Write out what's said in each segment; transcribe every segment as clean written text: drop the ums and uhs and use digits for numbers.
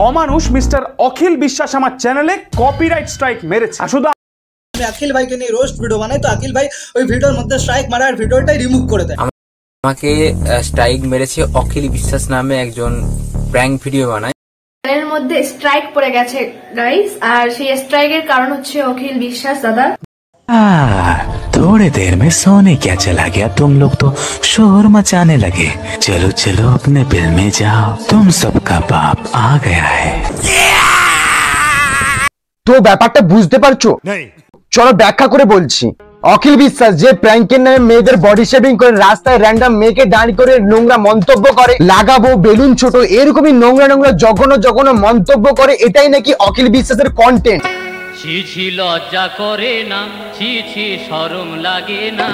অমানুষ mister অখিল বিশ্বাস আমার চ্যানেলে কপিরাইট স্ট্রাইক মেরেছে। শুধু अखिल भाई के लिए रोस्ट वीडियो बनाए तो अखिल भाई ওই ভিডিওর মধ্যে স্ট্রাইক মারার ভিডিওটাই রিমুভ করে দেয়। আমাকে স্ট্রাইক মেরেছে অখিল বিশ্বাস নামে একজন প্র্যাঙ্ক ভিডিও বানায়। এর মধ্যে স্ট্রাইক পড়ে গেছে গাইস, আর সেই স্ট্রাইকের কারণ হচ্ছে অখিল বিশ্বাস দাদা। थोड़ी देर में सोने क्या चला गया, तुम लोग तो शोर मचाने लगे। चलो चलो अपने बिल में जाओ, तुम सबका बाप आ गया है। তো ব্যাপারটা বুঝতে পারছো? চলো ব্যাখ্যা করে বলছি। অখিল বিশ্বাস যে প্র্যাঙ্কের নামে মেয়েদের বডি শেভিং করে রাস্তায় র্যান্ডম মেয়েকে দাঁড় করে নোংরা মন্তব্য করে, লাগাবো বেলুন ছোট এরকমই নোংরা নোংরা জঘন্য জঘন্য মন্তব্য করে, এটাই নাকি অখিল বিশ্বাসের কন্টেন্ট। ছি ছি লজ্জা করে না, ছি ছি শরম লাগে না।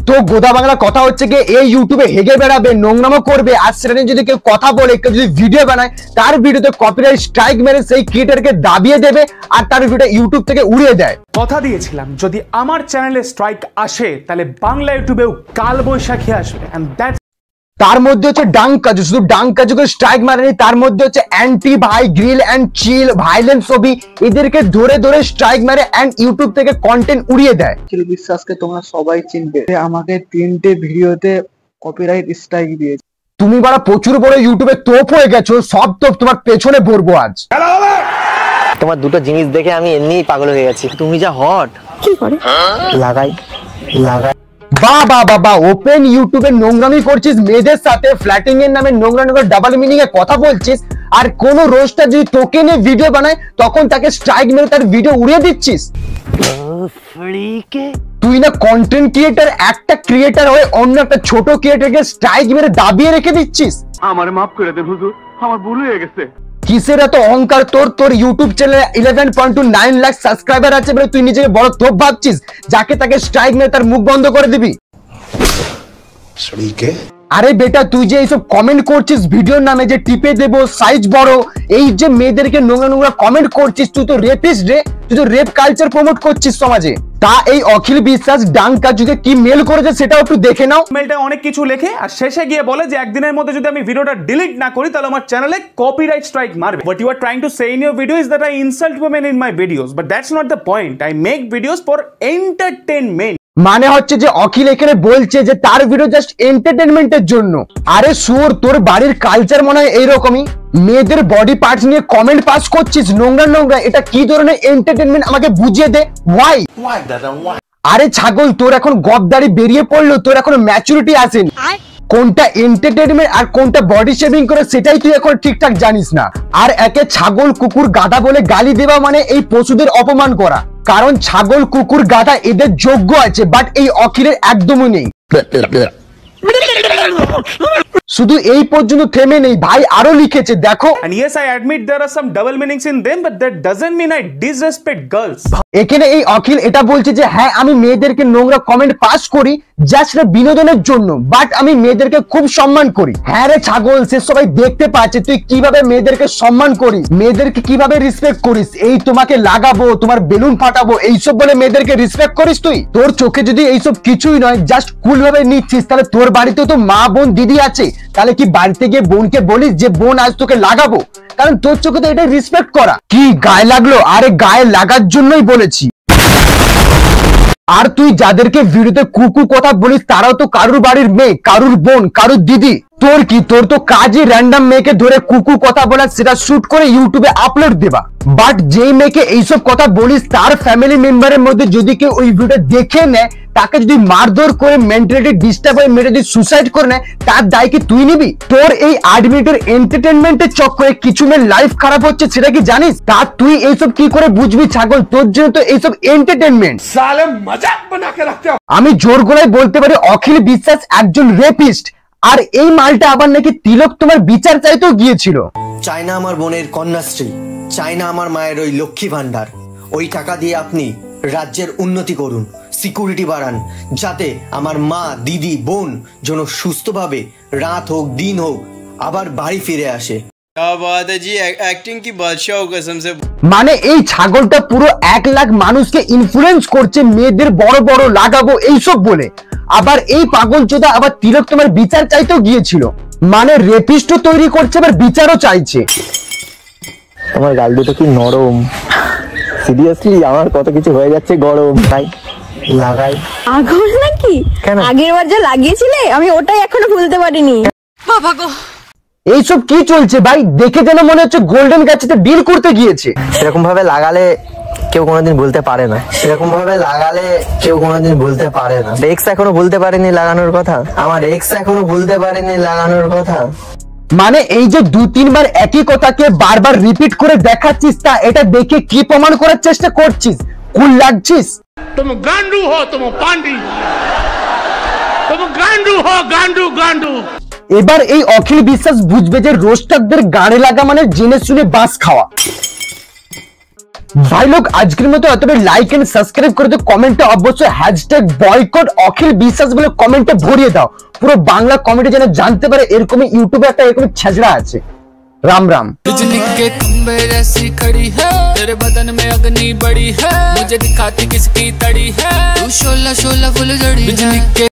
তো গোদা বাংলা কথা হচ্ছে কি, এই ইউটিউবে হেগে বেড়াবে, নোংরামো করবে, আর সেটা নিয়ে যদি কেউ কথা বলে, কেউ যদি ভিডিও বানায়, তার ভিডিওতে কপিরাইট স্ট্রাইক মেরে সেই ক্রিয়েটরকে দাবিয়ে দেবে আর তার ভিডিও ইউটিউব থেকে উড়িয়ে দেয়। কথা দিয়েছিলাম যদি আমার চ্যানেলে স্ট্রাইক আসে তাহলে বাংলা ইউটিউবেও কাল বৈশাখী আসবে। এন্ড দ্যাটস তার মধ্যে হচ্ছে ডাং কাজু, শুধু ডাং কাজুকে স্ট্রাইক মারেনি, তার মধ্যে হচ্ছে অ্যান্টি ভাই, গ্রিল অ্যান্ড চিল, ভাইলেন্স ছবি, এদেরকে ধরে ধরে স্ট্রাইক মারে এন্ড ইউটিউব থেকে কন্টেন্ট উড়িয়ে দেয়। অখিল বিশ্বাসকে তোমরা সবাই চিনবে, আমাকে 3টে ভিডিওতে কপিরাইট স্ট্রাইক দিয়েছে। তুমি বড় প্রচুর বড় ইউটিউবে তোপ হয়ে গেছো, সব তোপ তোমার পেছনে ভরবো আজ। তোমার দুটো জিনিস দেখে আমি এমনি পাগল হয়ে গেছি। তুমি যা হট, কি করে লাগাই লাগাই বাবা বাবা, ওপেন ইউটিউবে নোংরামি করছিস মেয়েদের সাথে, ফ্ল্যাটিং এর নামে নোংরা নোংরা ডাবল মিনিং এ কথা বলছিস, আর কোন রোস্টার যদি তোকে নিয়ে ভিডিও বানায় তখন তাকে স্ট্রাইক মেরে তার ভিডিও উড়িয়ে দিচ্ছিস। তুই না কন্টেন্ট ক্রিয়েটর, একটা ক্রিয়েটর হয়ে অন্য একটা ছোট ক্রিয়েটরকে স্ট্রাইক মেরে দাবিয়ে রেখে দিচ্ছিস। আমারে মাফ করে দেন হুজুর, আমার ভুল হয়ে গেছে। কিসের এত অহংকার তোর? তোর ইউটিউব চ্যানেলে 11.29 লাখ সাবস্ক্রাইবার আছে বলে তুই নিজেকে বড় তোপ ভাবছিস, যাকে তাকে স্ট্রাইক মেরে তার মুখ বন্ধ করে দিবি। আরে বেটা, তুই যে এইসব কমেন্ট করছিস ভিডিওর নামে, যে টিপে দেবো, সাইজ বড়, এই যে মেয়েদেরকে নোংরা নোংরা কমেন্ট করছিস, তুই তো রেপিস্ট রে, তুই তো রেপ কালচার প্রমোট করছিস সমাজে। তা এই অখিল বিশ্বাস ডাং কাজুকে কি মেল করেছে সেটাও একটু দেখে নাও। মেলটা অনেক কিছু লেখে আর শেষে গিয়ে বলে যে একদিনের মধ্যে যদি আমি ভিডিওটা ডিলিট না করি তাহলে আমার চ্যানেলে কপিরাইট স্ট্রাইক মারবে। What you are trying to say in your video is that I insult women in my videos, but that's not the point. I make videos for entertainment. মানে হচ্ছে যে অখিল এখানে বলছে যে তার ভিডিও জাস্ট এন্টারটেনমেন্টের জন্য। আরে শুয়োর, তোর বাড়ির কালচার মনে হয় এইরকমই, মেয়েদের বডি পার্টস নিয়ে কমেন্ট পাস করছিস নোংরা নোংরা, এটা কি ধরনের এন্টারটেনমেন্ট আমাকে বুঝিয়ে দে। ওয়াই দাদা ওয়াই? আরে ছাগল, তোর এখন গবদাড়ি বেরিয়ে পড়লো, তোর এখন ম্যাচুরিটি আসেনি। কোনটা এন্টারটেনমেন্ট আর কোনটা বডি শেভিং করে সেটাই তুই এখন ঠিকঠাক জানিস না। আর একে ছাগল কুকুর গাধা বলে গালি দেওয়া মানে এই পশুদের অপমান করা, কারণ ছাগল কুকুর গাধা এদের যোগ্য আছে, বাট এই অখিলের একদমই নেই। শুধু এই পর্যন্ত থেমে নেই ভাই, আরো লিখেছে দেখো। And yes, I admit there are some double meanings in them, but that doesn't mean I disrespect girls. এখানে এই অখিল এটা বলছে যে হ্যাঁ আমি মেয়েদেরকে নোংরা কমেন্ট পাস করি জাস্ট বিনোদনের জন্য, বাট আমি মেয়েদেরকে খুব সম্মান করি। হ্যাঁ রে ছাগল, সে সবাই দেখতে পাচ্ছে তুই কিভাবে মেয়েদেরকে সম্মান করিস, মেয়েদেরকে কিভাবে রেসপেক্ট করিস। এই তোমাকে লাগাবো, তোমার বেলুন ফাটাবো, এইসব বলে মেয়েদেরকে রেসপেক্ট করিস তুই? তোর চোখে যদি এইসব কিছুই নয়, জাস্ট কুল ভাবে নিচ্ছিস, তাহলে তোর বাড়িতেও তো মা বোন দিদি আছে, তাহলে কি বাড়িতে গিয়ে বোনকে বলিস যে বোন আজ তোকে লাগাবো? কারণ তোর চোখে তো এটা রেসপেক্ট করা। কি গায়ে লাগলো? আরে গায়ে লাগার জন্যই বলেছি। আর তুই যাদেরকে ভিডিওতে কুকু কথা বলিস তারাও তো কারুর বাড়ির মেয়ে, কারুর বোন, কারুর দিদি। তোর কি? তোর তো কাজই র্যান্ডম মেয়েকে ধরে কুকু কথা বলা, সেটা শুট করে ইউটিউবে আপলোড দেবা। বাট যেই মেয়েকে এইসব কথা বলিস তার ফ্যামিলি মেম্বারের মধ্যে যদি কেউ ওই ভিডিও দেখে নেয়, তাকে যদি মারধর করে মেন্টালিটি ডিস্টার্ব হয়ে মেরে যদি সুসাইড করে নেয়, তার দায় কি তুই নিবি? তোর এই 8 মিনিটের এন্টারটেনমেন্টের চক্করে কিছু মেয়ের লাইফ খারাপ হচ্ছে সেটা কি জানিস? তা তুই এইসব কি করে বুঝবি ছাগল? তোর জন্য তো এইসব এন্টারটেনমেন্ট। সালে মজাক বানাকে রাখতে হবে। আমি জোর গলায় বলতে পারি অখিল বিশ্বাস একজন রেপিস্ট, আর এই মালটা আবার নাকি তিলক তোমার বিচার চাইতেও গিয়েছিল। চাই না আমার বোনের কন্যাশ্রী, চাই না আমার মায়ের ওই লক্ষ্মী ভান্ডার। ওই টাকা দিয়ে আপনি রাজ্যের উন্নতি করুন, সিকিউরিটি বাড়ান, যাতে আমার মা দিদি বোন যেন সুস্থভাবে রাত হোক দিন হোক আবার বাড়ি ফিরে আসে। মানে এই ছাগলটা পুরো 1 লাখ মানুষকে ইনফ্লুয়েন্স করছে মেয়েদের বড় বড় লাগাবো এইসব বলে। আবার এই পাগল চোদা আবার তিলক তোমার বিচার চাইতেও গিয়েছিল, মানে রেপিস্টও তৈরি করছে আবার বিচারও চাইছে। আমার গাল দুটো কি নরম, সিরিয়াসলি আমার কত কিছু হয়ে যাচ্ছে গরম, তাই লাগাই। আগুন নাকি? কেন? আগের বার যা লাগিয়েছিলে আমি ওটাই এখনো ভুলতে পারিনি। বাবা গো, এইসব কি চলছে ভাই? দেখে যেন মনে হচ্ছে গোল্ডেন গাছেতে ডিল করতে গিয়েছে। সেরকম ভাবে লাগালে কেউ কোনোদিন বলতে পারে না, সেরকম ভাবে লাগালে কেউ কোনোদিন বলতে পারে না। এক্স এখনো বলতে পারেনি লাগানোর কথা, আমার এক্স এখনো বলতে পারেনি লাগানোর কথা। মানে এই যে 2-3 বার একই কথাকে বারবার রিপিট করে দেখাচ্ছিস, তা এটা দেখে কি প্রমাণ করার চেষ্টা করছিস? কুল লাগছিস? तुम गांडू हो, तुम पांडी, तुम गांडू हो, गांडू गांडू। এবার এই অখিল বিশ্বাস বুঝবে যে রোস্টারদের গানে লাগা মানে জেনে শুনে বাস খাওয়া। ভাই লোক আজকের মতো এতটাই, লাইক এন্ড সাবস্ক্রাইব করে তো কমেন্টে অবশ্যই #বয়কট অখিল বিশ্বাস বলে কমেন্টে ভরিয়ে দাও। পুরো বাংলা কমেন্টে যেন জানতে পারে এরকমই ইউটিউবে একটা এরকম ছেজড়া আছে। राम राम। बिजली के खंभे जैसी खड़ी है, तेरे बदन में अग्नि बड़ी है, मुझे दिखाती किसकी तड़ी है, तू शोला शोला फुलझड़ी। बिजली के